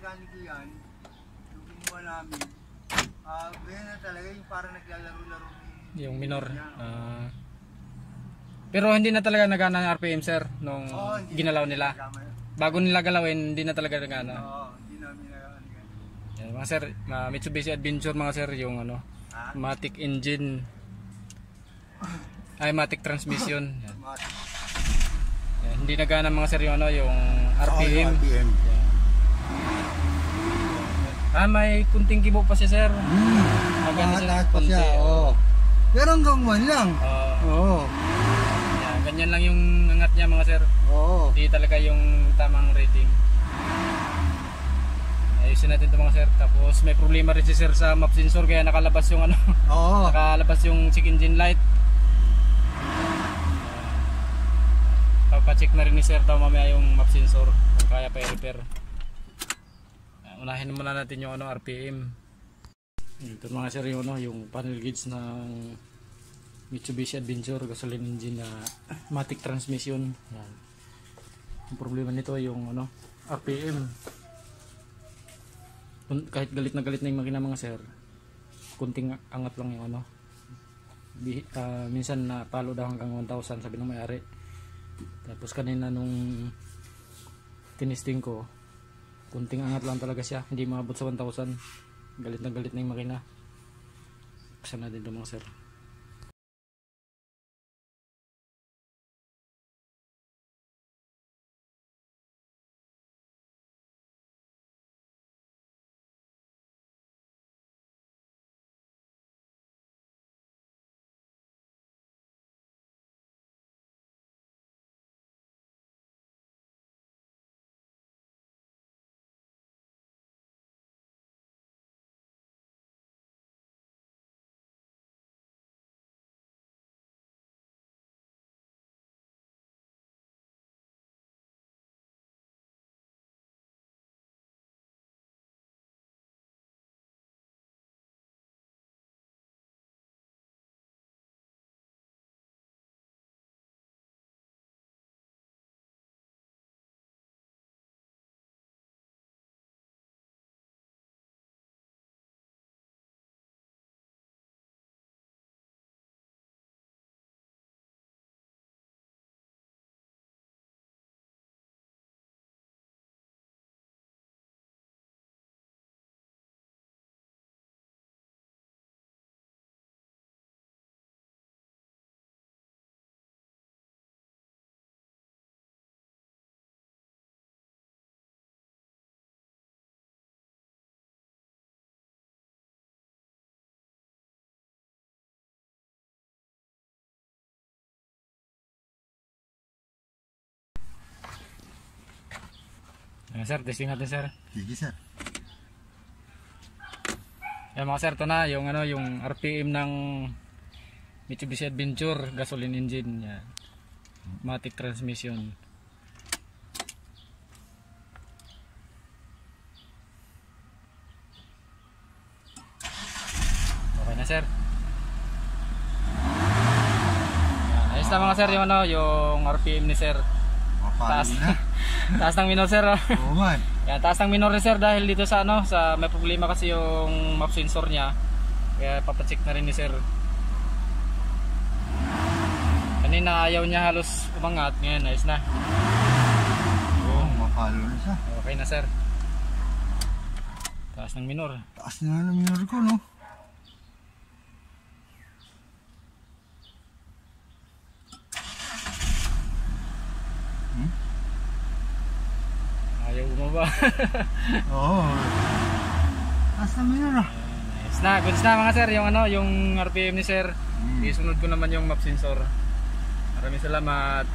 mekaniko yan, yung kinuha namin, ganyan na talaga yung parang naglalaro-laro. Yung minor. Pero hindi na talaga nagana ng RPM sir nung ginalaw nila. Bago nila galawin, hindi na talaga nagana. Hindi namin nagana. Yan, mga sir, Mitsubishi Adventure mga sir, yung ano, matic engine, ay matic transmission. Yan. Yan, hindi nagana mga sir yung ano, yung RPM. May kunting kibo pa siya sir. Maganda siya kunti. Pero hanggang 1 lang. Yan, ganyan lang yung angat niya mga sir. Hindi talaga yung tamang rating. Ayusin natin ito mga sir. Tapos may problema rin si sir sa map sensor kaya nakalabas yung ano. Nakalabas yung check engine light. Papacheck na rin ni sir daw mamaya yung map sensor kung kaya pa i-repair. Unahin muna natin yung ano, RPM. Ito mga sir yung, ano, yung panel gauge ng Mitsubishi Adventure gasoline engine na matic transmission. Yan. Yung problema nito yung ano, RPM. Kahit galit na yung makina mga sir, kunting angat lang yung ano. Minsan na palo daw hanggang 1,000 sabi ng may-ari. Tapos kanina nung tinisting ko, kunting angat lang talaga siya, hindi maabot sa 1,000. Galit na yung makina. Buksan natin ito mga sir. Sir, testing natin sir. Sige sir. Yan mga sir, ito na yung ano, yung RPM ng Mitsubishi Adventure gasoline engine. Yan. Matic transmission. Okay na sir. Yan. Ayos na mga sir yung ano, yung RPM ni sir. Taas. Taas ng minor sir. Oo man. Yan, taas ng minor sir dahil dito sa ano, sa may problema kasi yung map sensor niya. Kaya papacheck na rin ni sir. Kanina ayaw niya halos umangat, ngayon ayos na. Mapalo na siya. Okay na sir. Taas ng minor. Taas na ng minor ko, no? Ayaw bumaba. Oo. Taas na minor ah. Nice na, goods na mga sir yung ano, yung RPM ni sir. Isunod ko naman yung map sensor. Maraming salamat.